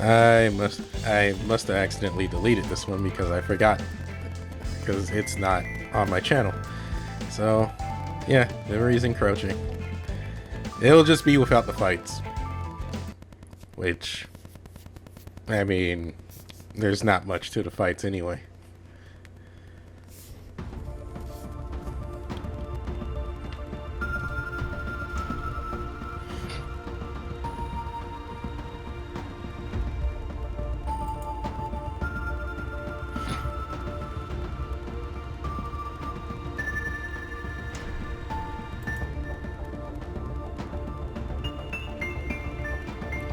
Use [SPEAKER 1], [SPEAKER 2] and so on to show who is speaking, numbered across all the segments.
[SPEAKER 1] I must have accidentally deleted this one because I forgot. Because it's not on my channel. So, yeah, Memories Encroaching. It'll just be without the fights. Which, I mean, there's not much to the fights anyway.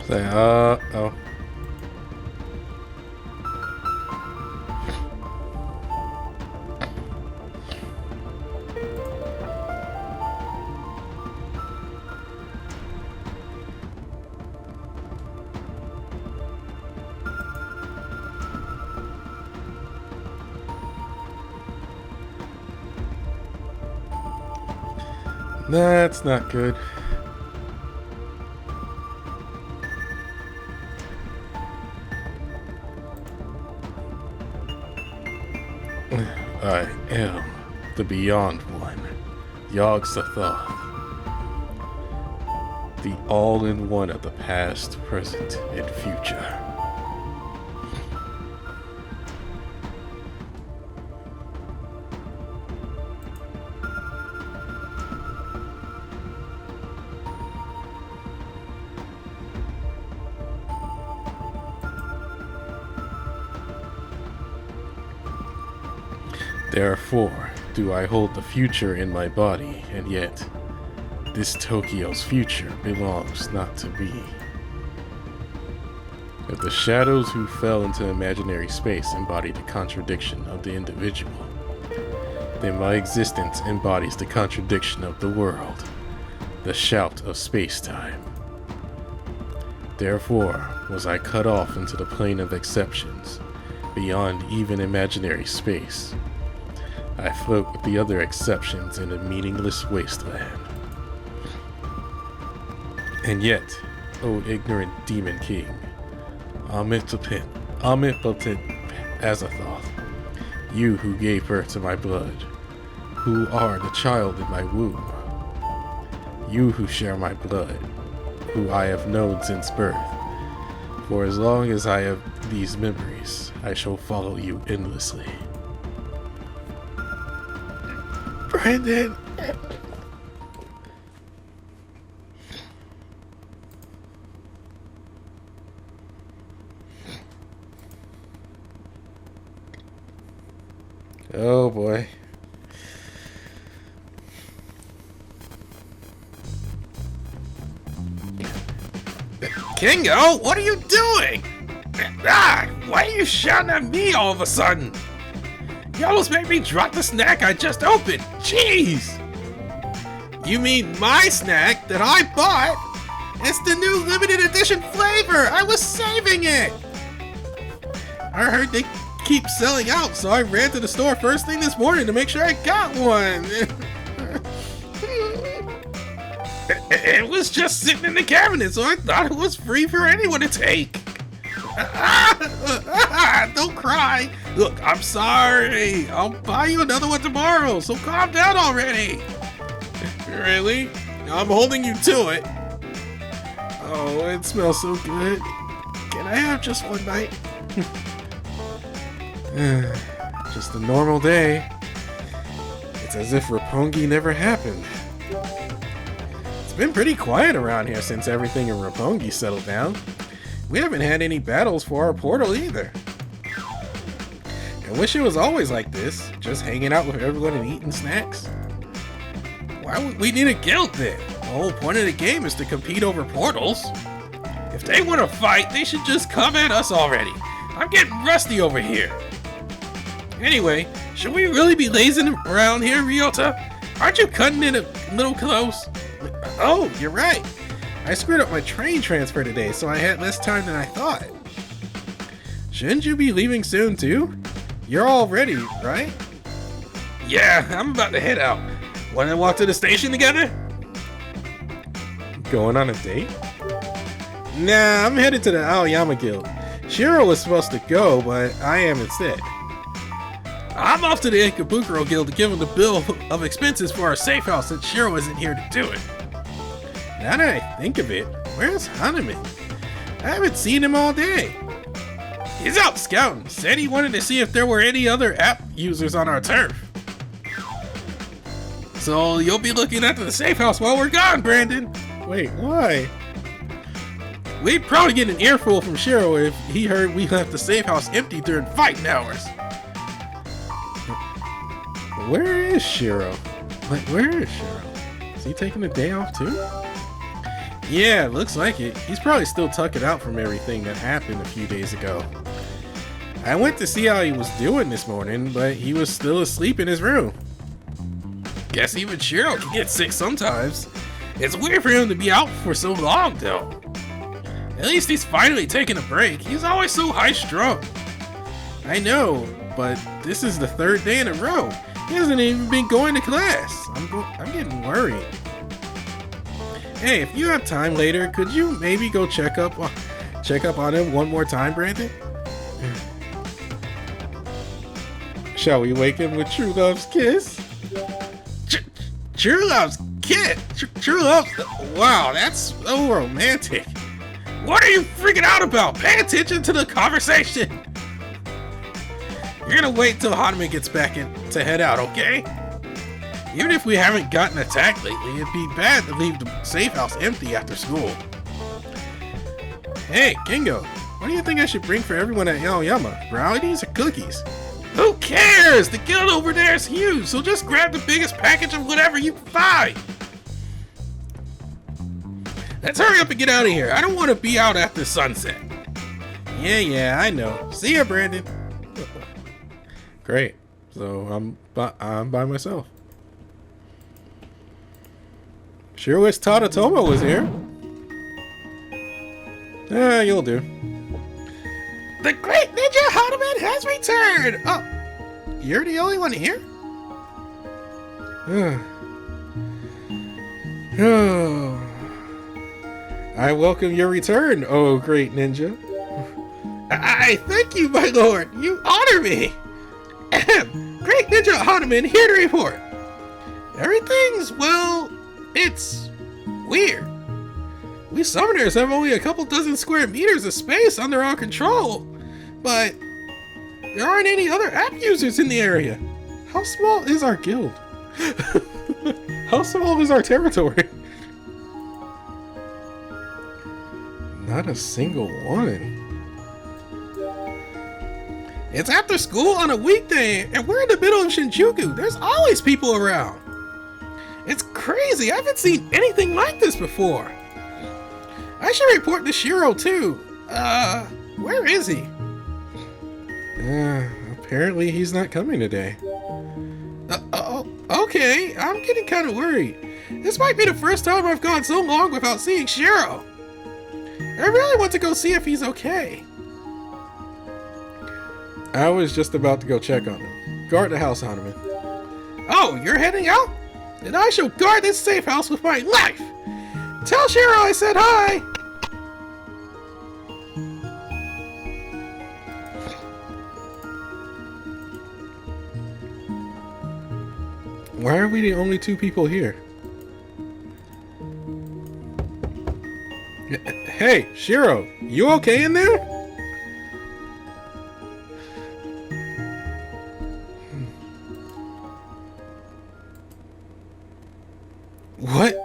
[SPEAKER 1] Say, oh. That's not good. I am the Beyond One, Yog-Sothoth, the all-in-one of the past, present, and future. Therefore, do I hold the future in my body, and yet, this Tokyo's future belongs not to me. If the shadows who fell into imaginary space embody the contradiction of the individual, then my existence embodies the contradiction of the world, the shout of space-time. Therefore, was I cut off into the plane of exceptions, beyond even imaginary space. I float with the other exceptions in a meaningless wasteland. And yet, O ignorant demon king, omnipotent Azathoth, you who gave birth to my blood, who are the child in my womb, you who share my blood, who I have known since birth, for as long as I have these memories, I shall follow you endlessly. Brandon! Oh boy.
[SPEAKER 2] Kingo, what are you doing? Why are you shouting at me all of a sudden? You almost made me drop the snack I just opened. Jeez! You mean my snack that I bought? It's the new limited edition flavor. I was saving it. I heard they keep selling out, so I ran to the store first thing this morning to make sure I got one. It was just sitting in the cabinet, so I thought it was free for anyone to take. Don't cry. Look, I'm sorry. I'll buy you another one tomorrow, so calm down already. Really? I'm holding you to it. Oh, it smells so good. Can I have just one bite?
[SPEAKER 1] Just a normal day. It's as if Roppongi never happened. It's been pretty quiet around here since everything in Roppongi settled down. We haven't had any battles for our portal either. I wish it was always like this, just hanging out with everyone and eating snacks.
[SPEAKER 2] Why would we need a guild then? The whole point of the game is to compete over portals. If they want to fight, they should just come at us already. I'm getting rusty over here. Anyway, should we really be lazing around here, Ryota? Aren't you cutting it a little close? Oh, you're right. I screwed up my train transfer today, so I had less time than I thought. Shouldn't you be leaving soon too? You're all ready, right? Yeah, I'm about to head out. Want to walk to the station together?
[SPEAKER 1] Going on a date?
[SPEAKER 2] Nah, I'm headed to the Aoyama Guild.
[SPEAKER 1] Shiro was supposed to go, but I am instead.
[SPEAKER 2] I'm off to the Ikebukuro Guild to give him the bill of expenses for our safe house since Shiro isn't here to do it.
[SPEAKER 1] Now that I think of it, where's Hanuman? I haven't seen him all day.
[SPEAKER 2] He's out scouting. Said he wanted to see if there were any other app users on our turf. So you'll be looking at the safe house while we're gone, Brandon.
[SPEAKER 1] Wait, why?
[SPEAKER 2] We'd probably get an earful from Shiro if he heard we left the safe house empty during fighting hours.
[SPEAKER 1] Where is Shiro? Like, where is Shiro? Is he taking a day off too? Yeah, looks like it. He's probably still tucking out from everything that happened a few days ago. I went to see how he was doing this morning, but he was still asleep in his room.
[SPEAKER 2] Guess even Shiro can get sick sometimes. It's weird for him to be out for so long, though. At least he's finally taking a break. He's always so high-strung.
[SPEAKER 1] I know, but this is the third day in a row. He hasn't even been going to class. I'm getting worried. Hey, if you have time later, could you maybe go check up on him one more time, Brandon? Shall we wake him with True Love's kiss?
[SPEAKER 2] True Love's kiss? True Love's... Wow, that's so romantic. What are you freaking out about? Pay attention to the conversation. You're gonna wait till Hanuman gets back in to head out, okay? Even if we haven't gotten attacked lately, it'd be bad to leave the safe house empty after school.
[SPEAKER 1] Hey, Kingo, what do you think I should bring for everyone at Yaoyama? Brownies or cookies?
[SPEAKER 2] Who cares? The guild over there is huge, so just grab the biggest package of whatever you can find. Let's hurry up and get out of here. I don't want to be out after sunset.
[SPEAKER 1] Yeah, I know. See ya, Brandon. Great. So I'm by myself. Sure wish Tadatomo was here. You'll do.
[SPEAKER 2] The great ninja Hanuman has returned!
[SPEAKER 1] Oh, you're the only one here? Oh. I welcome your return, oh great ninja.
[SPEAKER 2] I thank you, my lord. You honor me. Great ninja Hanuman here to report. Everything's, well, it's weird. We summoners have only a couple dozen square meters of space under our control, but there aren't any other app users in the area.
[SPEAKER 1] How small is our guild? How small is our territory? Not a single one.
[SPEAKER 2] It's after school on a weekday, and we're in the middle of Shinjuku. There's always people around. It's crazy. I haven't seen anything like this before. I should report to Shiro, too. Where is he?
[SPEAKER 1] Apparently he's not coming today.
[SPEAKER 2] Okay. I'm getting kind of worried. This might be the first time I've gone so long without seeing Shiro. I really want to go see if he's okay.
[SPEAKER 1] I was just about to go check on him. Guard the house, Hanuman.
[SPEAKER 2] Oh, you're heading out? Then I shall guard this safe house with my life. Tell Shiro I said hi.
[SPEAKER 1] Why are we the only two people here? Hey, Shiro, you okay in there? What?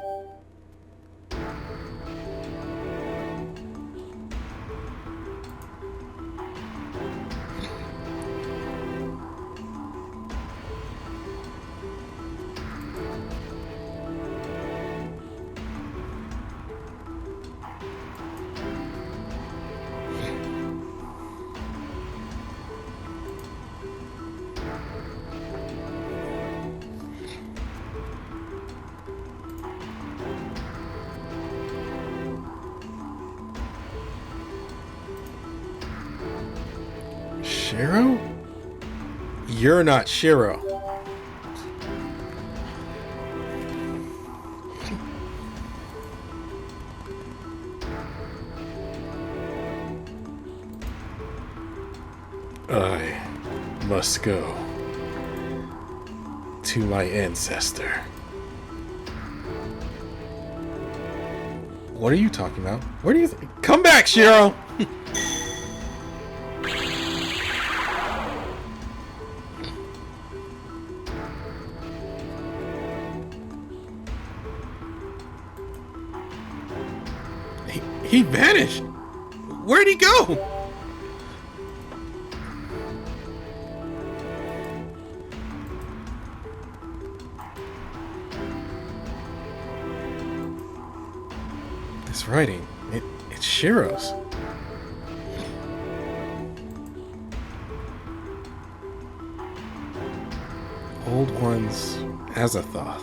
[SPEAKER 1] Shiro? You're not Shiro. I must go to my ancestor. What are you talking about? Where do you come back, Shiro?
[SPEAKER 2] He vanished. Where'd he go?
[SPEAKER 1] This writing, it's Shiro's. Old ones, Azathoth.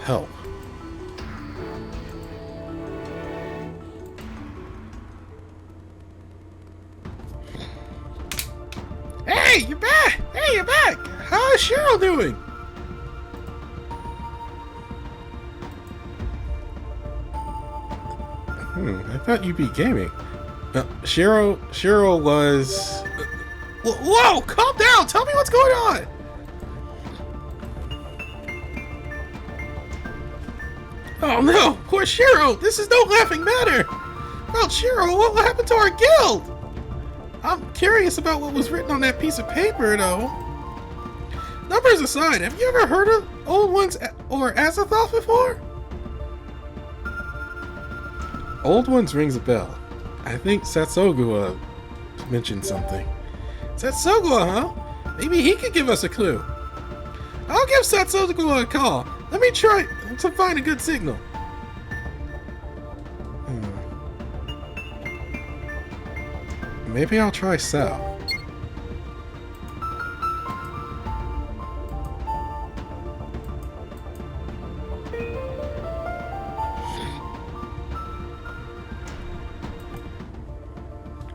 [SPEAKER 1] Help.
[SPEAKER 2] Hey, you're back! Hey, you're back! How's Shiro doing?
[SPEAKER 1] I thought you'd be gaming. Shiro was...
[SPEAKER 2] Whoa! Calm down! Tell me what's going on! Oh no! Poor Shiro! This is no laughing matter! Well, Shiro, what happened to our guild? I'm curious about what was written on that piece of paper, though. Numbers aside, have you ever heard of Old Ones or Azathoth before?
[SPEAKER 1] Old Ones rings a bell. I think Satsogua mentioned something.
[SPEAKER 2] Satsogua, huh? Maybe he could give us a clue. I'll give Satsogua a call. Let me try to find a good signal.
[SPEAKER 1] Maybe I'll try Sal.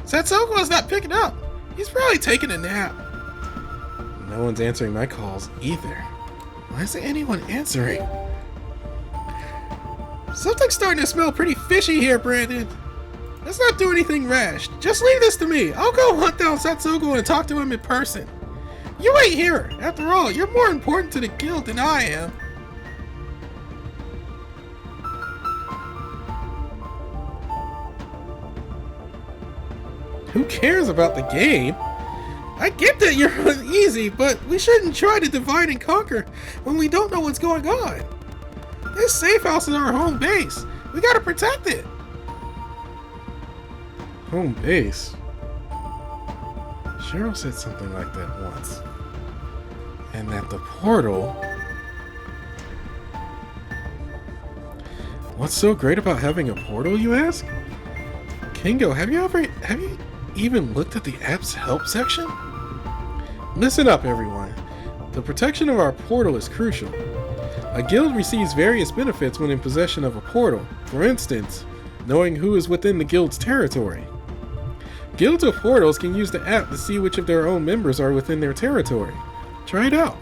[SPEAKER 2] Satsugua's not picking up. He's probably taking a nap.
[SPEAKER 1] No one's answering my calls either. Why isn't anyone answering?
[SPEAKER 2] Something's starting to smell pretty fishy here, Brandon. Let's not do anything rash. Just leave this to me. I'll go hunt down Satsugua and talk to him in person. You wait here. After all, you're more important to the guild than I am.
[SPEAKER 1] Who cares about the game?
[SPEAKER 2] I get that you're uneasy, but we shouldn't try to divide and conquer when we don't know what's going on. This safe house is our home base. We gotta protect it.
[SPEAKER 1] Home base? Shiro said something like that once. And that the portal... What's so great about having a portal, you ask? Kingo, have you even looked at the app's help section? Listen up, everyone. The protection of our portal is crucial. A guild receives various benefits when in possession of a portal. For instance, knowing who is within the guild's territory. Guilds of portals can use the app to see which of their own members are within their territory. Try it out.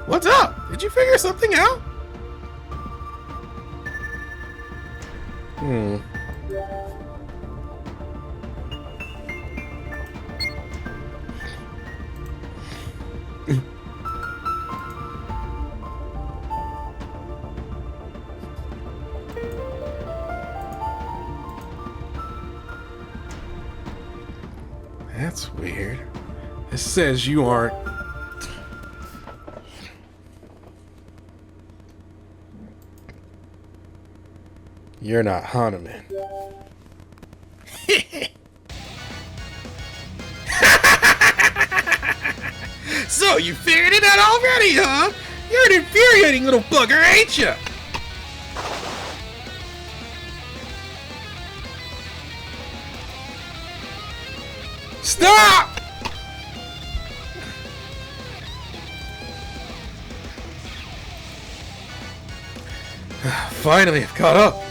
[SPEAKER 2] What's up? Did you figure something out?
[SPEAKER 1] That's weird. It says you aren't... You're not Hanuman.
[SPEAKER 2] So you figured it out already, huh? You're an infuriating little bugger, ain't you? Stop!
[SPEAKER 1] Finally, I've caught up.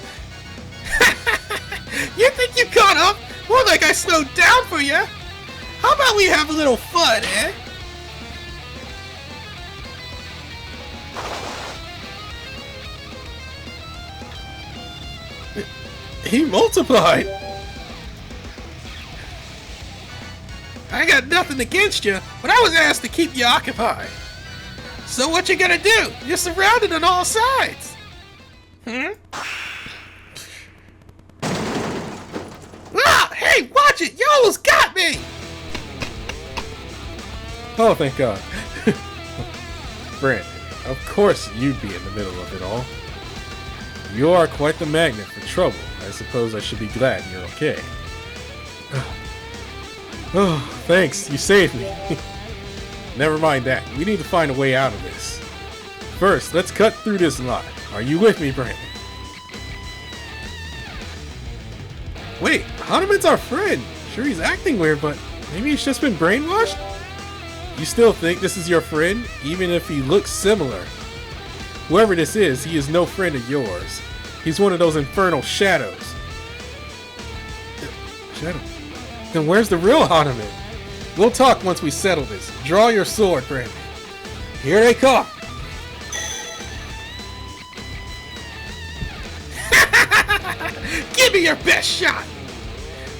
[SPEAKER 2] You think you caught up? More like I slowed down for you. How about we have a little fun, eh?
[SPEAKER 1] He multiplied.
[SPEAKER 2] I got nothing against you, but I was asked to keep you occupied. So what you gonna do? You're surrounded on all sides. Ah! Hey, watch it! You almost got me!
[SPEAKER 1] Oh, thank God. Brandon, of course you'd be in the middle of it all. You are quite the magnet for trouble. I suppose I should be glad you're okay. Oh, thanks. You saved me. Never mind that. We need to find a way out of this. First, let's cut through this lot. Are you with me, Brandon? Wait, Hanuman's our friend. Sure, he's acting weird, but maybe he's just been brainwashed? You still think this is your friend, even if he looks similar? Whoever this is, he is no friend of yours. He's one of those infernal shadows. Shadow? Then where's the real Hanuman? We'll talk once we settle this. Draw your sword, Brandon. Here they come.
[SPEAKER 2] Give me your best shot.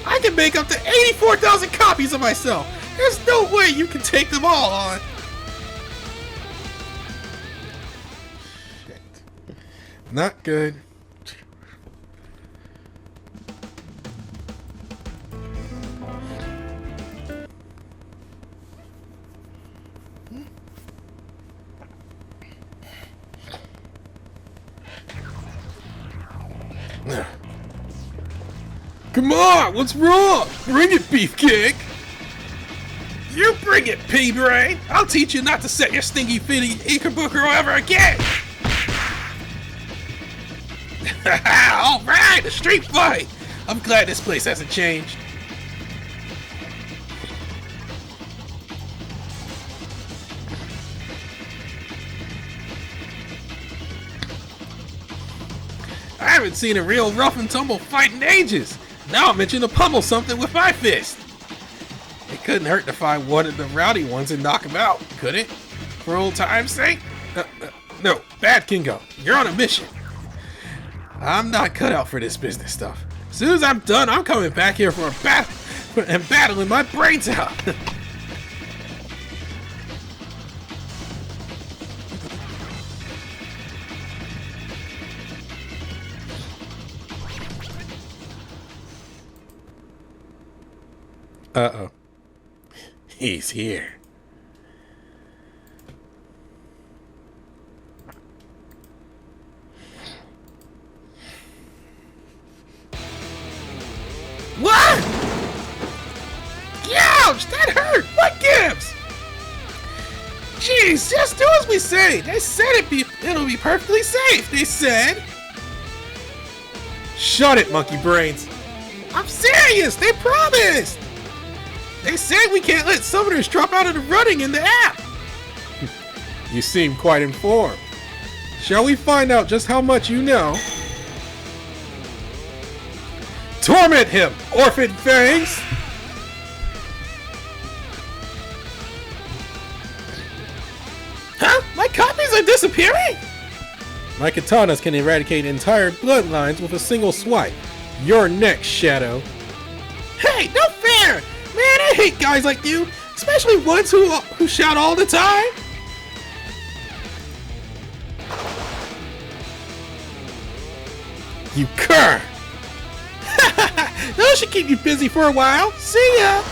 [SPEAKER 2] I can make up to 84,000 copies of myself. There's no way you can take them all on.
[SPEAKER 1] Shit. Not good.
[SPEAKER 2] Come on, what's wrong? Bring it, Beefcake. You bring it, P-Brain! I'll teach you not to set your stinky fitty Ikabuker ever again! Alright, a street fight! I'm glad this place hasn't changed. I haven't seen a real rough and tumble fight in ages. Now I'm itching to pummel something with my fist. It couldn't hurt to find one of the rowdy ones and knock him out, could it? For old time's sake? No, Bad Kingo, you're on a mission. I'm not cut out for this business stuff. As soon as I'm done, I'm coming back here for a battle and battling my brains out.
[SPEAKER 1] Uh-oh. He's here.
[SPEAKER 2] What? Ouch! That hurt! What gives? Jeez, just do as we say. They said it'll be perfectly safe. They said.
[SPEAKER 1] Shut it, monkey brains.
[SPEAKER 2] I'm serious. They promised. They said we can't let summoners drop out of the running in the app.
[SPEAKER 1] You seem quite informed. Shall we find out just how much you know? Torment him, Orphan Fangs!
[SPEAKER 2] Huh? My copies are disappearing?
[SPEAKER 1] My katanas can eradicate entire bloodlines with a single swipe. You're next, Shadow.
[SPEAKER 2] Hey, no fair! Man, I hate guys like you, especially ones who shout all the time.
[SPEAKER 1] You cur!
[SPEAKER 2] Those should keep you busy for a while. See ya!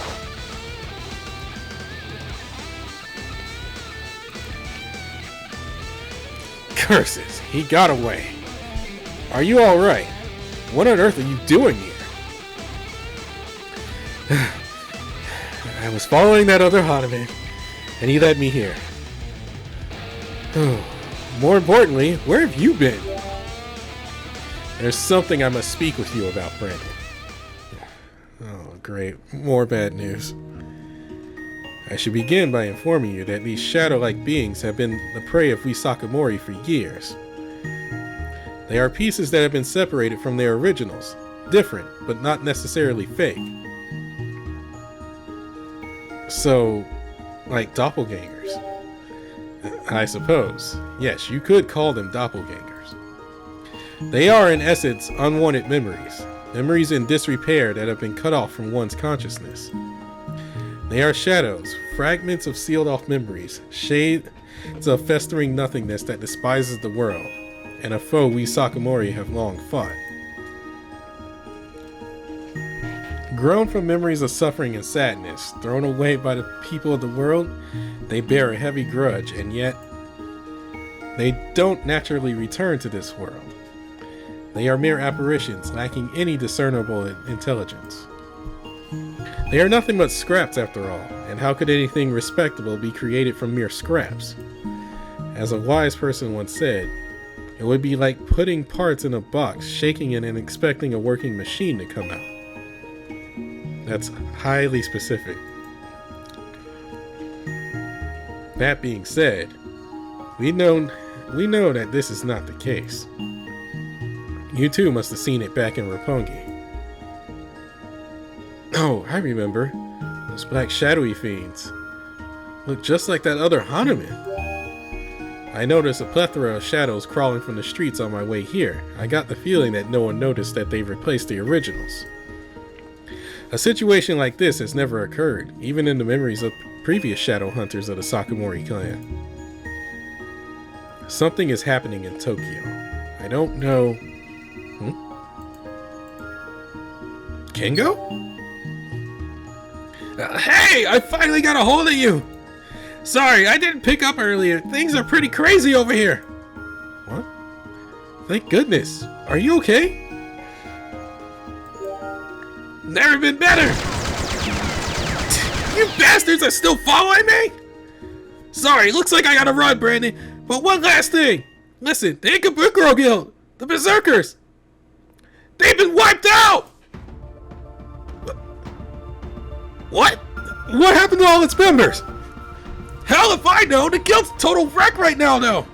[SPEAKER 1] Curses, he got away. Are you alright? What on earth are you doing here? I was following that other Hanuman, and he led me here. More importantly, where have you been? There's something I must speak with you about, Brandon. Oh, great. More bad news. I should begin by informing you that these shadow-like beings have been the prey of we Sakamori for years. They are pieces that have been separated from their originals. Different, but not necessarily fake. So, like doppelgangers. I suppose. Yes, you could call them doppelgangers. They are, in essence, unwanted memories. Memories in disrepair that have been cut off from one's consciousness. They are shadows, fragments of sealed-off memories, shades of festering nothingness that despises the world, and a foe we Sakamori have long fought. Grown from memories of suffering and sadness, thrown away by the people of the world, they bear a heavy grudge, and yet they don't naturally return to this world. They are mere apparitions, lacking any discernible intelligence. They are nothing but scraps after all, and how could anything respectable be created from mere scraps? As a wise person once said, it would be like putting parts in a box, shaking it and expecting a working machine to come out. That's highly specific. That being said, we know that this is not the case. You too must have seen it back in Roppongi. Oh, I remember. Those black shadowy fiends. Look just like that other Hanuman. I noticed a plethora of shadows crawling from the streets on my way here. I got the feeling that no one noticed that they replaced the originals. A situation like this has never occurred, even in the memories of previous shadow hunters of the Sakamori clan. Something is happening in Tokyo. I don't know... Kengo?
[SPEAKER 2] Hey! I finally got a hold of you! Sorry, I didn't pick up earlier. Things are pretty crazy over here.
[SPEAKER 1] What? Thank goodness. Are you okay?
[SPEAKER 2] Never been better! You bastards are still following me? Sorry, looks like I gotta run, Brandon. But one last thing. Listen, the Ikebukuro Guild, the Berserkers, they've been wiped out! What?
[SPEAKER 1] What happened to all its members?
[SPEAKER 2] Hell if I know, the guild's a total wreck right now, though.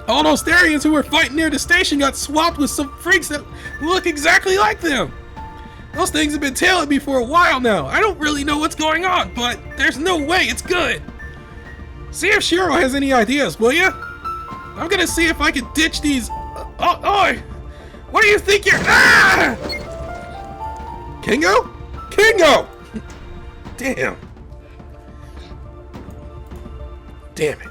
[SPEAKER 2] All those Therians who were fighting near the station got swapped with some freaks that look exactly like them. Those things have been tailing me for a while now. I don't really know what's going on, but there's no way it's good. See if Shiro has any ideas, will ya? I'm gonna see if I can ditch these... Oh! What do you think you're... Ah!
[SPEAKER 1] Kengo? Kengo! Damn. Damn it.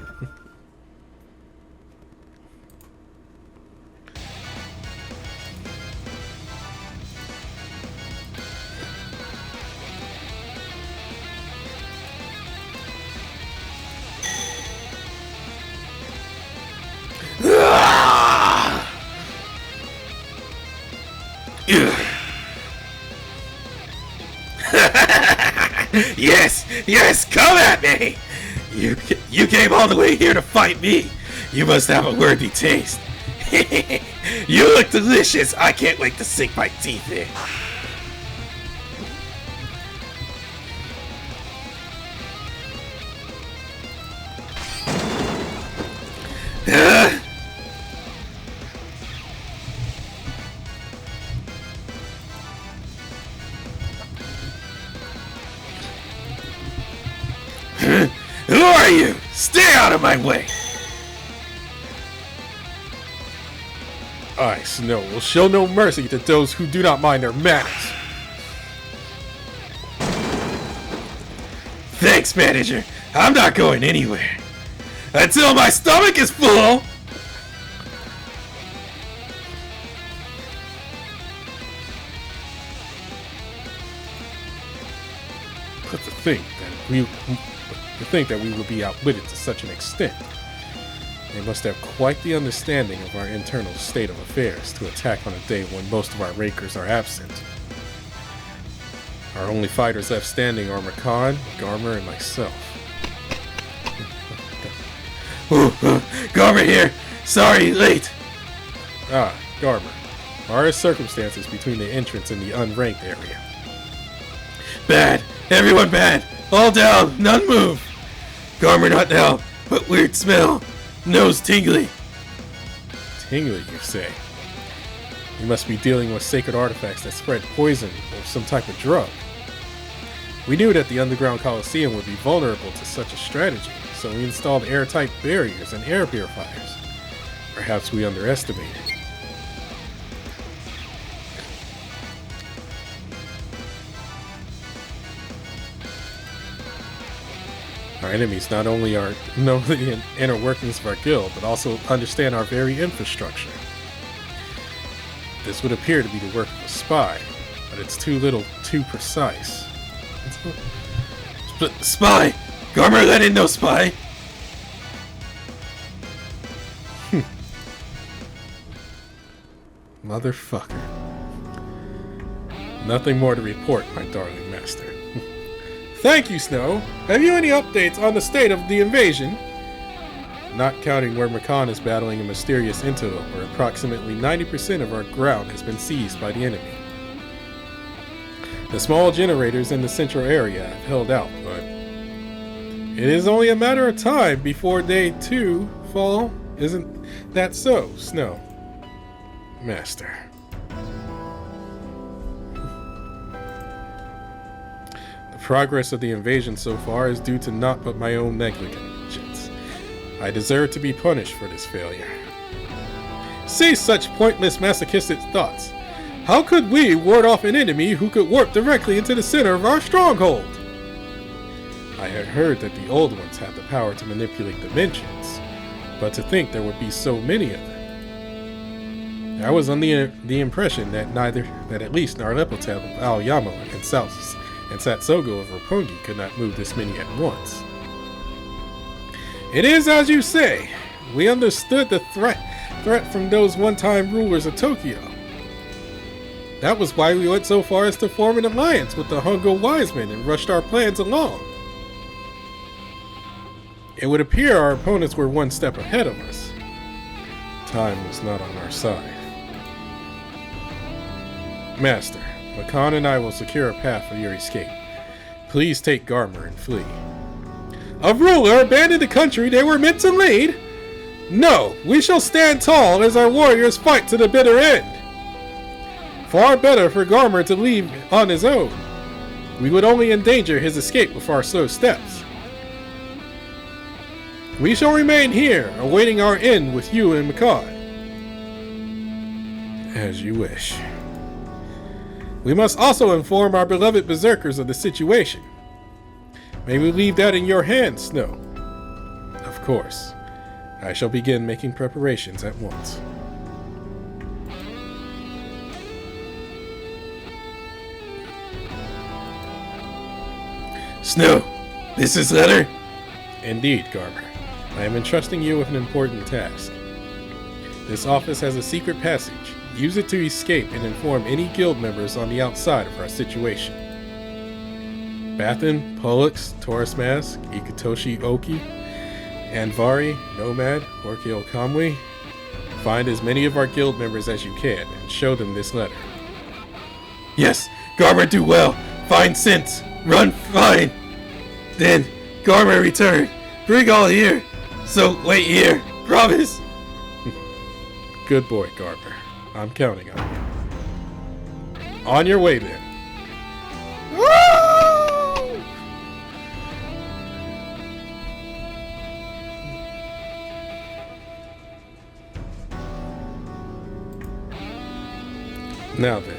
[SPEAKER 2] Yes, come at me! You came all the way here to fight me. You must have a worthy taste. You look delicious. I can't wait to sink my teeth in. Who are you? Stay out of my way!
[SPEAKER 1] I, Snow, will show no mercy to those who do not mind their manners.
[SPEAKER 2] Thanks, manager. I'm not going anywhere. Until my stomach is full!
[SPEAKER 1] But to think that we would be outwitted to such an extent. They must have quite the understanding of our internal state of affairs to attack on a day when most of our rakers are absent. Our only fighters left standing are Makan, Garmer, and myself.
[SPEAKER 2] Garmer here! Sorry, late!
[SPEAKER 1] Ah, Garmer. Are circumstances between the entrance and the unranked area?
[SPEAKER 2] Bad! Everyone bad! All down! None move! Garmer not down, but weird smell. Nose tingly.
[SPEAKER 1] Tingly, you say? You must be dealing with sacred artifacts that spread poison or some type of drug. We knew that the underground Coliseum would be vulnerable to such a strategy, so we installed airtight barriers and air purifiers. Perhaps we underestimated. Our enemies not only know the inner workings of our guild, but also understand our very infrastructure. This would appear to be the work of a spy, but it's too little, too precise.
[SPEAKER 2] Spy! Garmer let in no spy!
[SPEAKER 1] Motherfucker. Nothing more to report, my darling master. Thank you, Snow. Have you any updates on the state of the invasion? Not counting where Makan is battling a mysterious interloper, approximately 90% of our ground has been seized by the enemy. The small generators in the central area have held out, but it is only a matter of time before they too fall. Isn't that so, Snow? Master. The progress of the invasion so far is due to naught but my own negligence. I deserve to be punished for this failure. Cease such pointless masochistic thoughts. How could we ward off an enemy who could warp directly into the center of our stronghold? I had heard that the old ones had the power to manipulate dimensions, but to think there would be so many of them. I was under the impression that at least Narlepotep of Aoyama and Satsogo of Roppongi could not move this many at once. It is as you say. We understood the threat from those one-time rulers of Tokyo. That was why we went so far as to form an alliance with the Hongo wise men and rushed our plans along. It would appear our opponents were one step ahead of us. Time was not on our side. Master, Makan and I will secure a path for your escape. Please take Garmer and flee. A ruler abandoned the country they were meant to lead? No, we shall stand tall as our warriors fight to the bitter end. Far better for Garmer to leave on his own. We would only endanger his escape with our slow steps. We shall remain here, awaiting our end with you and Makan. As you wish. We must also inform our beloved Berserkers of the situation. May we leave that in your hands, Snow? Of course. I shall begin making preparations at once.
[SPEAKER 2] Snow, this is letter?
[SPEAKER 1] Indeed, Garmer. I am entrusting you with an important task. This office has a secret passage. Use it to escape and inform any guild members on the outside of our situation. Bathan, Pollux, Taurus Mask, Ikutoshi Oki, Anvari, Nomad, Orkio Kamui. Find as many of our guild members as you can and show them this letter.
[SPEAKER 2] Yes, Garmer do well. Find sense. Run fine. Then, Garmer return. Bring all here. So wait here. Promise.
[SPEAKER 1] Good boy, Garmer. I'm counting on you. On your way, then.
[SPEAKER 2] Woo!
[SPEAKER 1] Now then,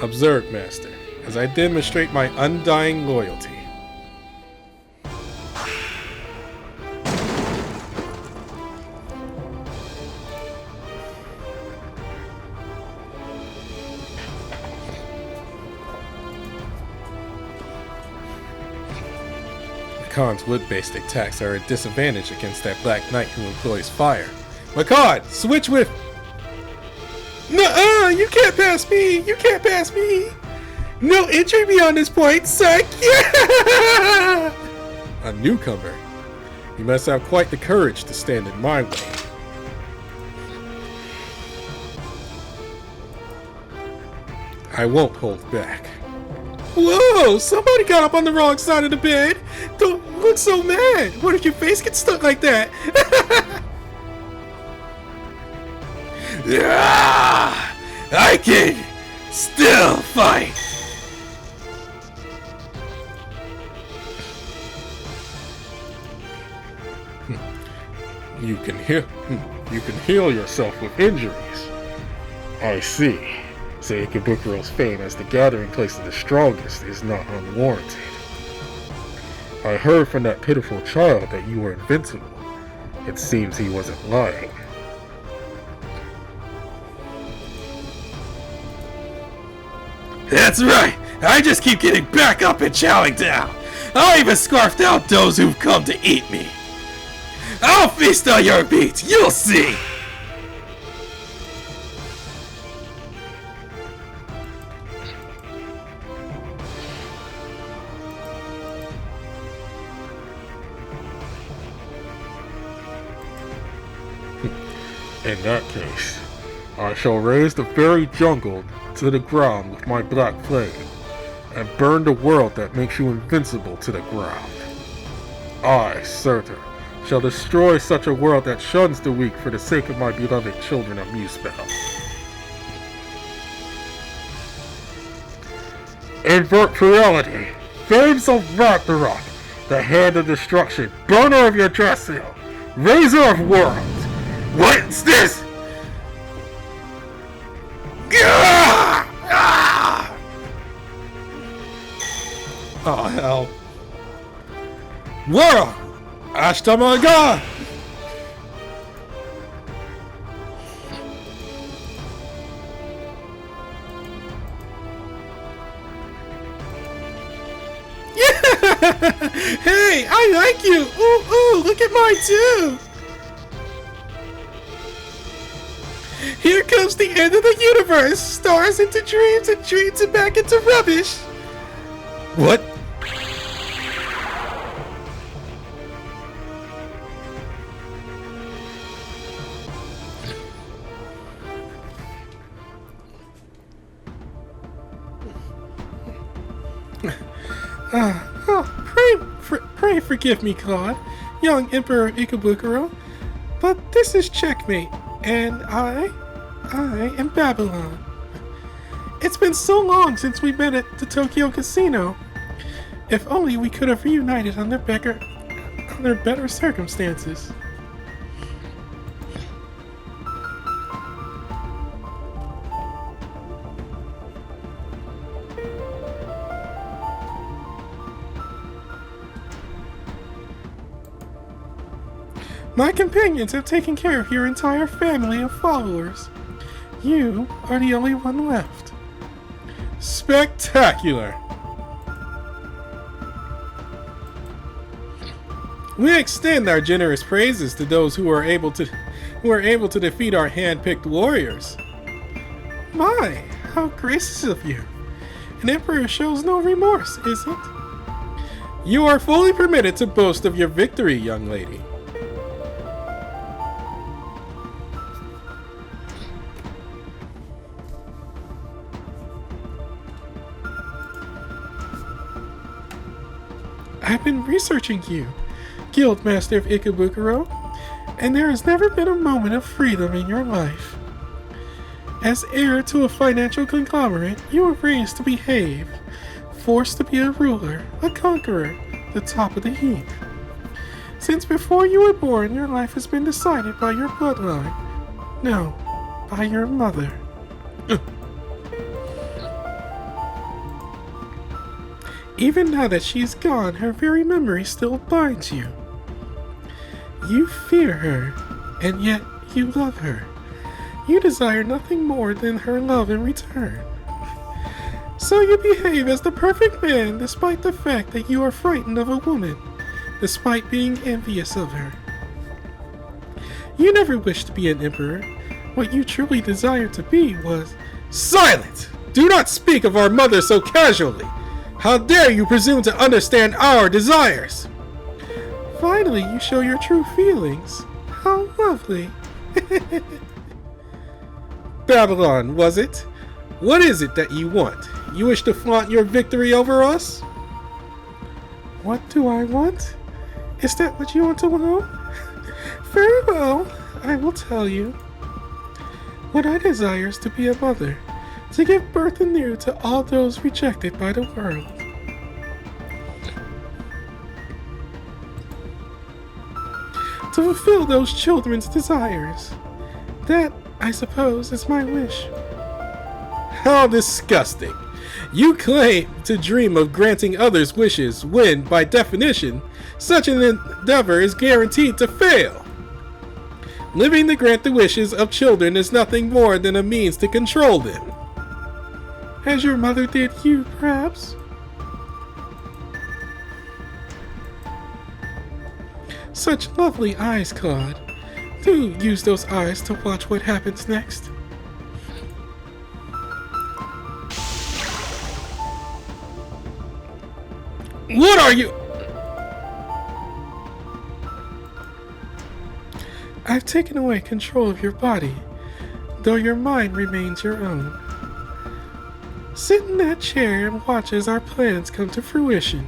[SPEAKER 1] observe, Master, as I demonstrate my undying loyalty. Makan's wood-based attacks are a disadvantage against that Black Knight who employs fire. Makan, switch with...
[SPEAKER 2] Nuh-uh! You can't pass me! You can't pass me! No entry beyond this point, suck! Yeah!
[SPEAKER 1] A newcomer. You must have quite the courage to stand in my way. I won't hold back.
[SPEAKER 2] Whoa! Somebody got up on the wrong side of the bed! Don't look so mad! What if your face gets stuck like that? Ah, I can still fight!
[SPEAKER 1] You can heal yourself with injuries. I see. So Ikubukuro's fame as the gathering place of the strongest is not unwarranted.
[SPEAKER 3] I heard from that pitiful child that you were invincible. It seems he wasn't lying.
[SPEAKER 2] That's right! I just keep getting back up and chowing down! I'll even scarf out those who've come to eat me! I'll feast on your meat, you'll see!
[SPEAKER 3] In that case, I shall raise the very jungle to the ground with my black flame, and burn the world that makes you invincible to the ground. I, Surtur, shall destroy such a world that shuns the weak for the sake of my beloved children of Muspel. Invert reality! Flames of Ragnarok! The hand of destruction! Burner of your Yggdrasil! Raiser of worlds! What's this?
[SPEAKER 2] Oh hell. World! Ashtamaga! Hey, I like you! Ooh, ooh, look at mine too! Here comes the end of the universe! Stars into dreams and dreams and back into rubbish! What? Pray forgive me, Claude, young Emperor Ikebukuro, but this is checkmate, and I am Babylon. It's been so long since we met at the Tokyo Casino. If only we could have reunited under better circumstances. My companions have taken care of your entire family of followers. You are the only one left. Spectacular! We extend our generous praises to those who are able to defeat our hand-picked warriors. My, how gracious of you! An emperor shows no remorse, is it? You are fully permitted to boast of your victory, young lady. I've been researching you, Guildmaster of Ikebukuro, and there has never been a moment of freedom in your life. As heir to a financial conglomerate, you were raised to behave, forced to be a ruler, a conqueror, the top of the heap. Since before you were born, your life has been decided by your bloodline. No, by your mother. Even now that she's gone, her very memory still binds you. You fear her, and yet you love her. You desire nothing more than her love in return. So you behave as the perfect man despite the fact that you are frightened of a woman, despite being envious of her. You never wished to be an emperor. What you truly desired to be was... Silence! Do not speak of our mother so casually! How dare you presume to understand our desires? Finally, you show your true feelings. How lovely. Babylon, was it? What is it that you want? You wish to flaunt your victory over us? What do I want? Is that what you want to know? Very well, I will tell you. What I desire is to be a mother, to give birth anew to all those rejected by the world. To fulfill those children's desires. That, I suppose, is my wish. How disgusting!
[SPEAKER 1] You claim to dream of granting others wishes when, by definition, such an endeavor is guaranteed to fail. Living to grant the wishes of children is nothing more than a means to control them. As your mother did you, perhaps? Such lovely eyes, Claude. Do use those eyes to watch what happens next.
[SPEAKER 2] What are you?
[SPEAKER 1] I've taken away control of your body, though your mind remains your own. Sit in that chair and watch as our plans come to fruition.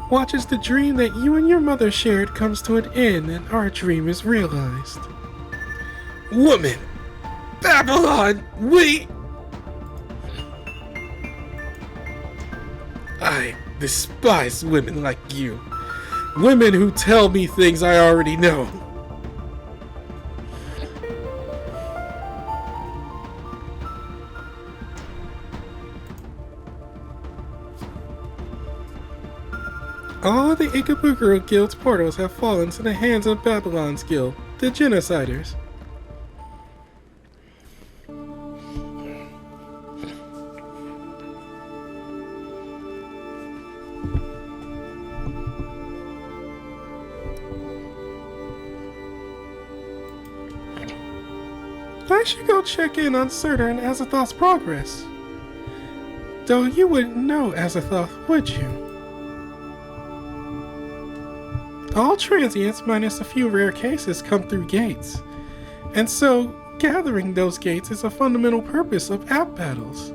[SPEAKER 1] Watch as the dream that you and your mother shared comes to an end and our dream is realized.
[SPEAKER 2] Woman! Babylon!
[SPEAKER 1] I despise women like you. Women who tell me things I already know. All the Ikebukuro Guild's portals have fallen to the hands of Babylon's guild, the Genociders. I should go check in on Surtur and Azathoth's progress. Though you wouldn't know Azathoth, would you? All transients, minus a few rare cases, come through gates, and so gathering those gates is a fundamental purpose of app battles.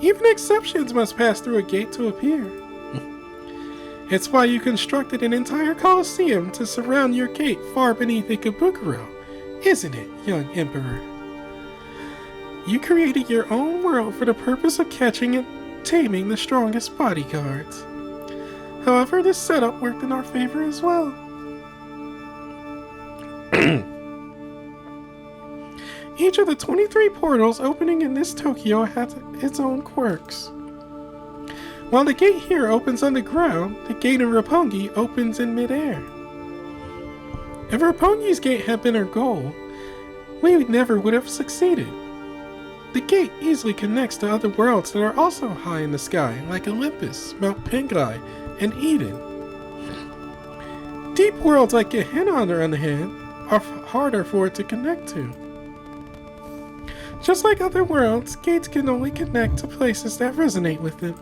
[SPEAKER 1] Even exceptions must pass through a gate to appear. It's why you constructed an entire coliseum to surround your gate far beneath Ikebukuro, isn't it, young Emperor? You created your own world for the purpose of catching and taming the strongest bodyguards. However, this setup worked in our favor as well. Each of the 23 portals opening in this Tokyo has its own quirks. While the gate here opens underground, the gate in Roppongi opens in midair. If Roppongi's gate had been our goal, we never would have succeeded. The gate easily connects to other worlds that are also high in the sky, like Olympus, Mount Pengai, and Eden. Deep worlds like Gehenna, on the other hand, are harder for it to connect to. Just like other worlds, gates can only connect to places that resonate with them.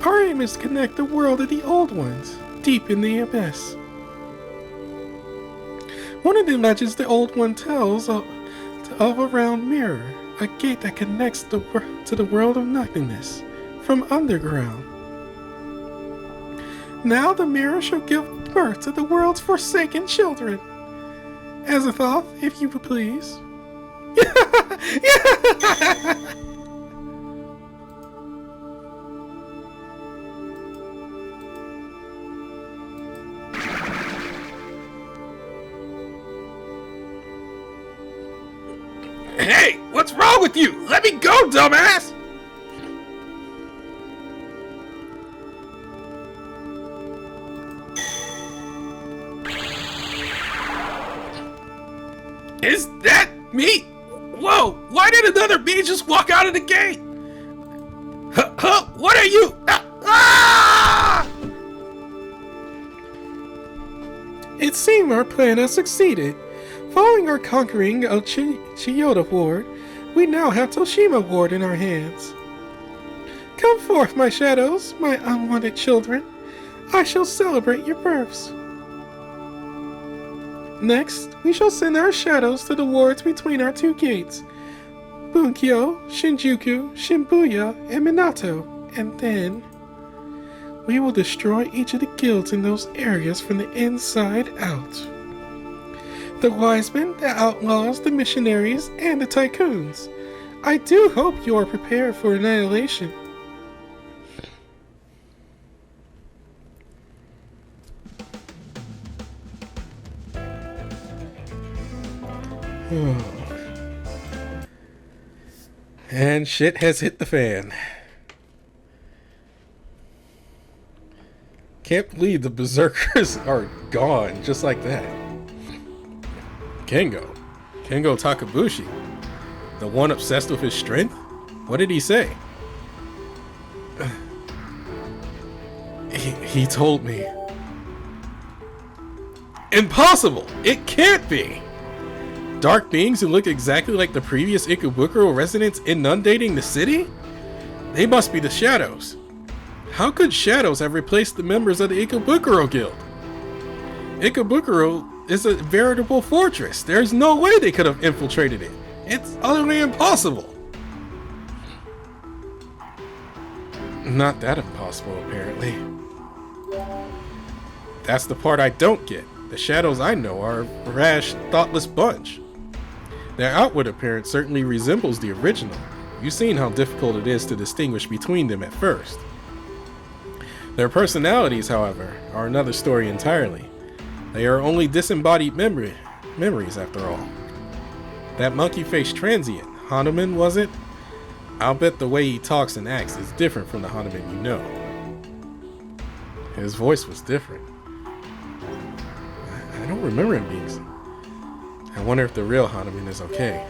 [SPEAKER 1] Our aim is to connect the world of the old ones, deep in the abyss. One of the legends the old one tells of a round mirror, a gate that connects to the world of nothingness, from underground. Now the mirror shall give birth to the world's forsaken children. Azathoth, if you would please.
[SPEAKER 2] Hey, what's wrong with you? Let me go, dumbass! Is that me? Whoa, why did another bee just walk out of the gate? Huh, what are you? Ah!
[SPEAKER 1] It seems our plan has succeeded. Following our conquering of Chiyoda Ward, we now have Toshima Ward in our hands. Come forth, my shadows, my unwanted children. I shall celebrate your births. Next, we shall send our shadows to the wards between our two gates, Bunkyo, Shinjuku, Shibuya, and Minato, and then we will destroy each of the guilds in those areas from the inside out. The wise men, the outlaws, the missionaries, and the tycoons. I do hope you are prepared for annihilation. And shit has hit the fan. Can't believe the Berserkers are gone just like that. Kengo Takabushi, the one obsessed with his strength? What did he say? He told me. Impossible! It can't be! Dark beings who look exactly like the previous Ikebukuro residents inundating the city? They must be the Shadows. How could Shadows have replaced the members of the Ikebukuro Guild? Ikebukuro is a veritable fortress. There's no way they could have infiltrated it. It's utterly impossible. Not that impossible, apparently. That's the part I don't get. The Shadows I know are a rash, thoughtless bunch. Their outward appearance certainly resembles the original. You've seen how difficult it is to distinguish between them at first. Their personalities, however, are another story entirely. They are only disembodied memories after all. That monkey-faced transient, Hanuman, was it? I'll bet the way he talks and acts is different from the Hanuman you know. His voice was different. I don't remember him being... I wonder if the real Hanuman is okay.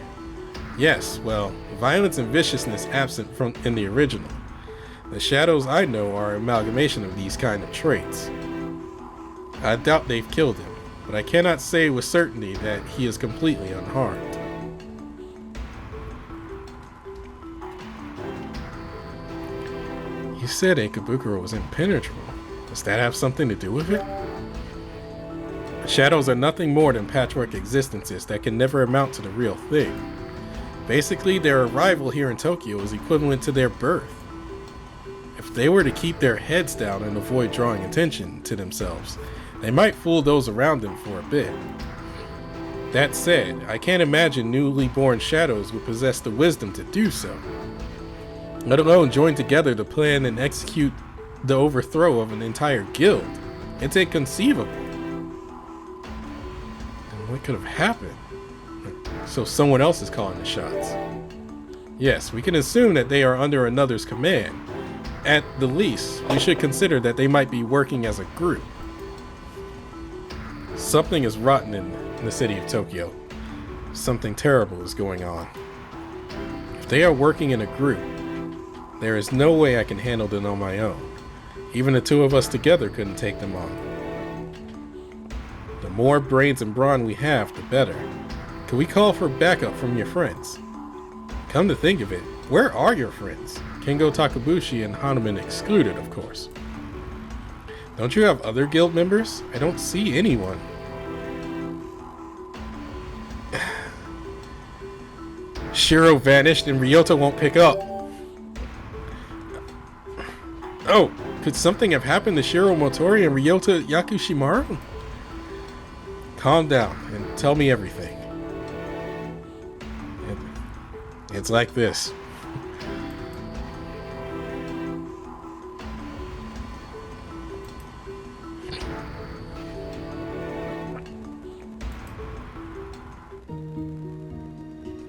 [SPEAKER 1] Yes, well, violence and viciousness absent in the original. The Shadows I know are an amalgamation of these kind of traits. I doubt they've killed him, but I cannot say with certainty that he is completely unharmed. You said Ikebukuro was impenetrable. Does that have something to do with it? Shadows are nothing more than patchwork existences that can never amount to the real thing. Basically, their arrival here in Tokyo is equivalent to their birth. If they were to keep their heads down and avoid drawing attention to themselves, they might fool those around them for a bit. That said, I can't imagine newly born Shadows would possess the wisdom to do so, let alone join together to plan and execute the overthrow of an entire guild. It's inconceivable. And what could have happened? So someone else is calling the shots. Yes, we can assume that they are under another's command. At the least, we should consider that they might be working as a group. Something is rotten in the city of Tokyo. Something terrible is going on. If they are working in a group, there is no way I can handle them on my own. Even the two of us together couldn't take them on. The more brains and brawn we have, the better. Can we call for backup from your friends? Come to think of it, where are your friends? Kengo Takabushi and Hanuman excluded, of course. Don't you have other guild members? I don't see anyone. Shiro vanished and Ryota won't pick up. Oh, could something have happened to Shiro Motori and Ryota Yakushimaru? Calm down and tell me everything. It's like this.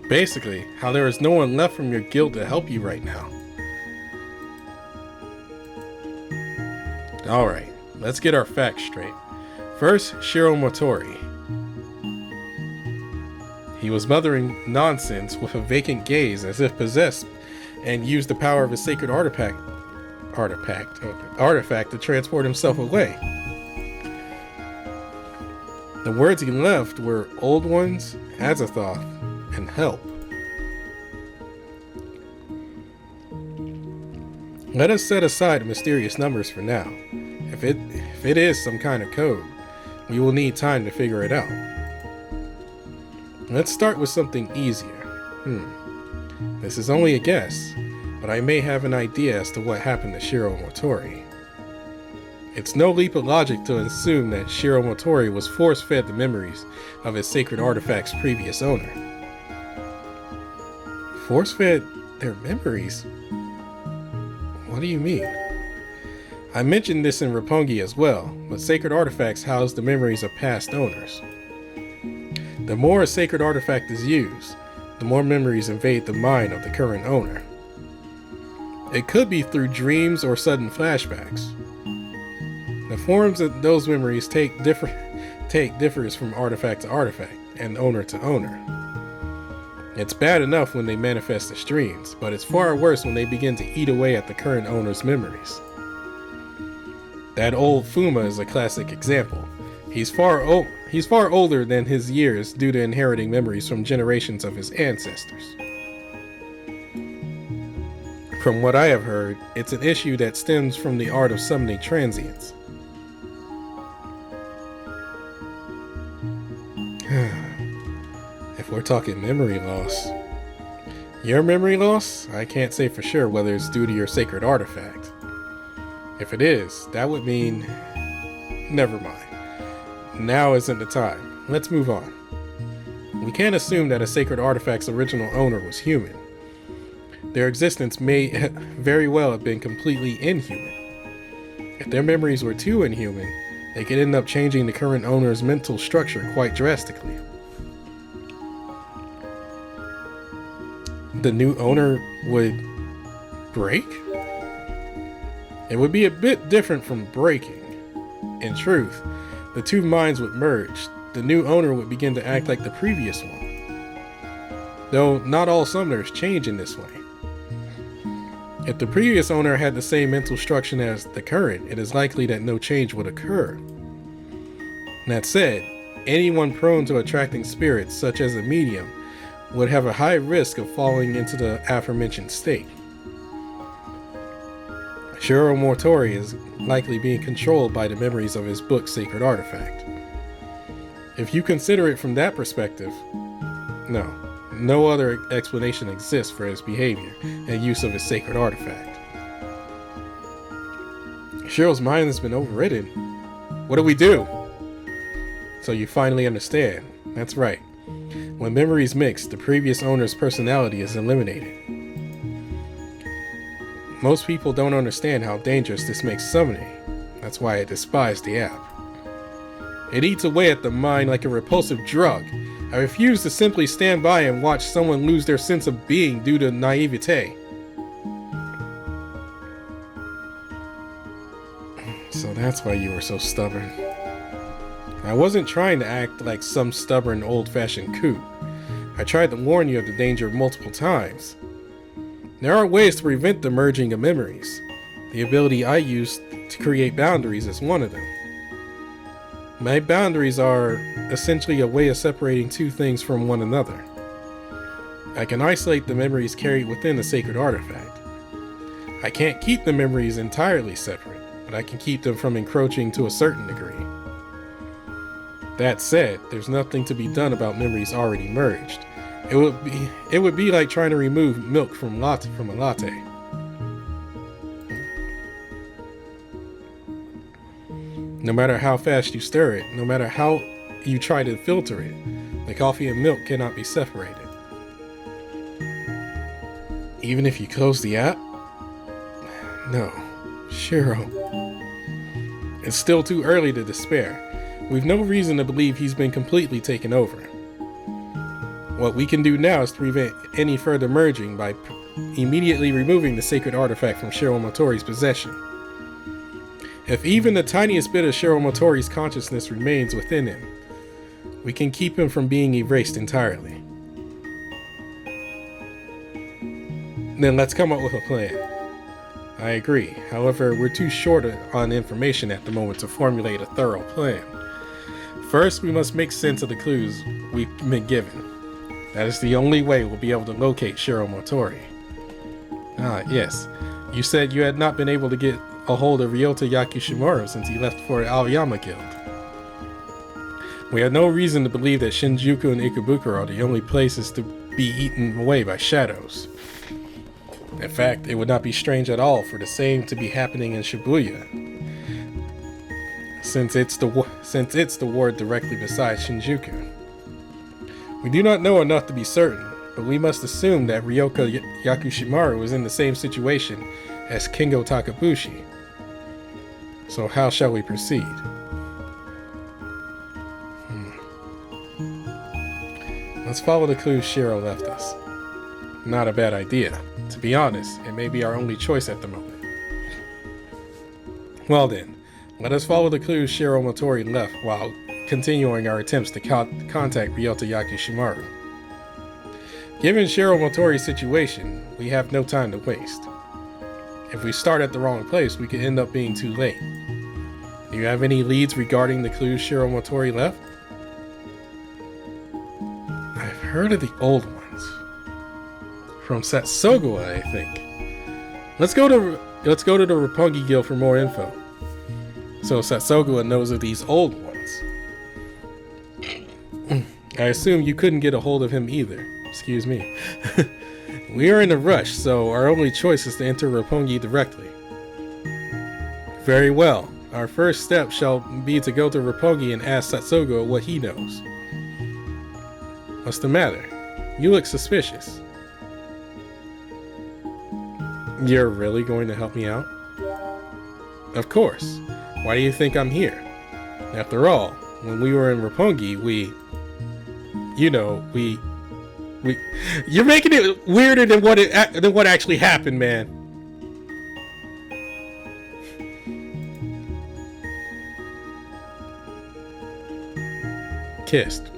[SPEAKER 1] Basically, how there is no one left from your guild to help you right now. Alright, let's get our facts straight. First, Shiro Motori. He was muttering nonsense with a vacant gaze as if possessed and used the power of his sacred artifact to transport himself away. The words he left were Old Ones, Azathoth, and help. Let us set aside mysterious numbers for now. If it is some kind of code, we will need time to figure it out. Let's start with something easier. This is only a guess, but I may have an idea as to what happened to Shiro Motori. It's no leap of logic to assume that Shiro Motori was force-fed the memories of his sacred artifact's previous owner. Force-fed their memories? What do you mean? I mentioned this in Roppongi as well, but sacred artifacts house the memories of past owners. The more a sacred artifact is used, the more memories invade the mind of the current owner. It could be through dreams or sudden flashbacks. The forms that those memories take differs from artifact to artifact and owner to owner. It's bad enough when they manifest as dreams, but it's far worse when they begin to eat away at the current owner's memories. That old Fuma is a classic example. He's far older than his years due to inheriting memories from generations of his ancestors. From what I have heard, it's an issue that stems from the art of summoning transients. If we're talking memory loss, your memory loss, I can't say for sure whether it's due to your sacred artifact. If it is, that would mean, never mind. Now isn't the time. Let's move on. We can't assume that a sacred artifact's original owner was human. Their existence may very well have been completely inhuman. If their memories were too inhuman, they could end up changing the current owner's mental structure quite drastically. The new owner would break? It would be a bit different from breaking. In truth, the two minds would merge. The new owner would begin to act like the previous one. Though not all summoners change in this way. If the previous owner had the same mental structure as the current, it is likely that no change would occur. That said, anyone prone to attracting spirits, such as a medium, would have a high risk of falling into the aforementioned state. Shiro Motori is likely being controlled by the memories of his book's sacred artifact. If you consider it from that perspective, no other explanation exists for his behavior and use of his sacred artifact. Shiro's mind has been overridden. What do we do? So you finally understand. That's right. When memories mix, the previous owner's personality is eliminated. Most people don't understand how dangerous this makes summoning. That's why I despise the app. It eats away at the mind like a repulsive drug. I refuse to simply stand by and watch someone lose their sense of being due to naivete. So that's why you were so stubborn. I wasn't trying to act like some stubborn old-fashioned coot. I tried to warn you of the danger multiple times. There are ways to prevent the merging of memories. The ability I use to create boundaries is one of them. My boundaries are essentially a way of separating two things from one another. I can isolate the memories carried within the sacred artifact. I can't keep the memories entirely separate, but I can keep them from encroaching to a certain degree. That said, there's nothing to be done about memories already merged. It would be like trying to remove milk from a latte. No matter how fast you stir it, no matter how you try to filter it, the coffee and milk cannot be separated. Even if you close the app? No. Shiro. It's still too early to despair. We've no reason to believe he's been completely taken over. What we can do now is to prevent any further merging by immediately removing the sacred artifact from Shiro Motori's possession. If even the tiniest bit of Shiro Motori's consciousness remains within him, we can keep him from being erased entirely. Then let's come up with a plan. I agree. However, we're too short on information at the moment to formulate a thorough plan. First, we must make sense of the clues we've been given. That is the only way we'll be able to locate Shiro Motori. Ah, yes. You said you had not been able to get a hold of Ryota Yakushimaru since he left for Aoyama Guild. We have no reason to believe that Shinjuku and Ikebukuro are the only places to be eaten away by shadows. In fact, it would not be strange at all for the same to be happening in Shibuya, since it's the ward directly beside Shinjuku. We do not know enough to be certain, but we must assume that Ryoka Yakushimaru was in the same situation as Kengo Takabushi. So how shall we proceed? Let's follow the clues Shiro left us. Not a bad idea. To be honest, it may be our only choice at the moment. Well then, let us follow the clues Shiro Motori left while continuing our attempts to contact Ryota Yakushimaru. Given Shiro Motori's situation, we have no time to waste. If we start at the wrong place, we could end up being too late. Do you have any leads regarding the clues Shiro Motori left? I've heard of the old ones. From Satsugawa, I think. Let's go to the Roppongi Guild for more info. So Satsugawa knows of these old ones. I assume you couldn't get a hold of him either. Excuse me. We are in a rush, so our only choice is to enter Roppongi directly. Very well. Our first step shall be to go to Roppongi and ask Satsugawa what he knows. What's the matter? You look suspicious. You're really going to help me out? Of course. Why do you think I'm here? After all, when we were in Roppongi, you're making it weirder than what actually happened, man. Kissed.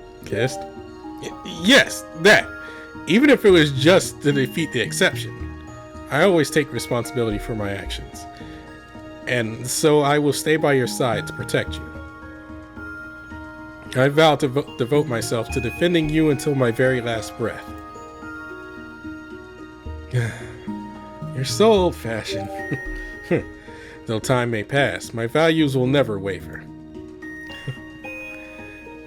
[SPEAKER 1] Yes, that. Even if it was just to defeat the exception. I always take responsibility for my actions. And so I will stay by your side to protect you. I vow to devote myself to defending you until my very last breath. You're so old-fashioned. Though time may pass, my values will never waver.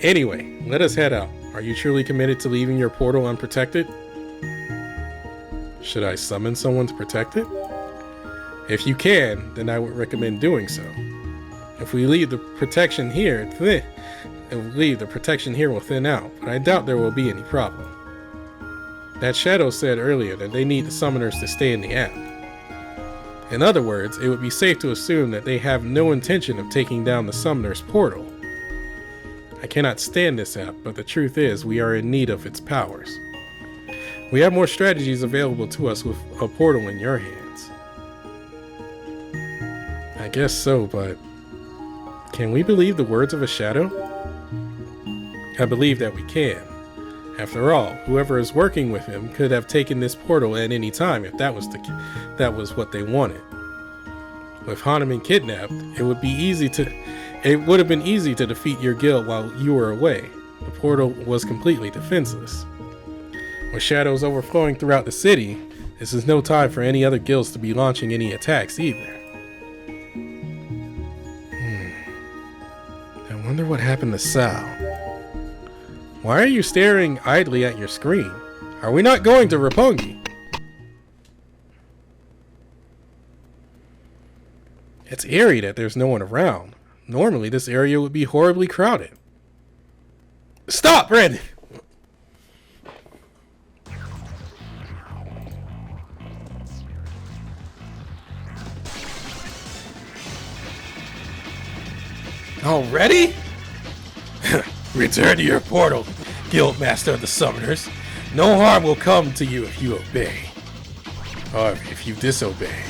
[SPEAKER 1] Anyway, let us head out. Are you truly committed to leaving your portal unprotected? Should I summon someone to protect it? If you can, then I would recommend doing so. If we leave the protection here, will thin out, but I doubt there will be any problem. That Shadow said earlier that they need the summoners to stay in the app. In other words, it would be safe to assume that they have no intention of taking down the summoner's portal. I cannot stand this app, but the truth is we are in need of its powers. We have more strategies available to us with a portal in your hands. I guess so, but can we believe the words of a Shadow? I believe that we can. After all, whoever is working with him could have taken this portal at any time if that was what they wanted. With Hahnemann kidnapped, it would have been easy to defeat your guild while you were away. The portal was completely defenseless. With shadows overflowing throughout the city, this is no time for any other guilds to be launching any attacks either. I wonder what happened to Sal. Why are you staring idly at your screen? Are we not going to Roppongi? It's eerie that there's no one around. Normally this area would be horribly crowded. Stop, Brandon! Already? Return to your portal, Guildmaster of the Summoners. No harm will come to you if you obey. However, if you disobey,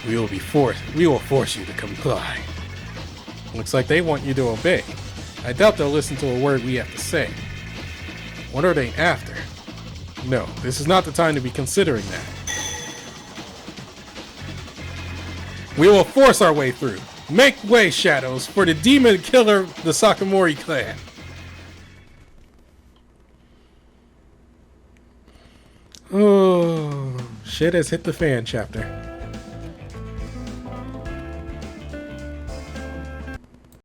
[SPEAKER 1] we will force you to comply. Looks like they want you to obey. I doubt they'll listen to a word we have to say. What are they after? No, this is not the time to be considering that. We will force our way through. Make way, Shadows, for the demon killer of the Sakamori clan. Oh, shit has hit the fan, chapter.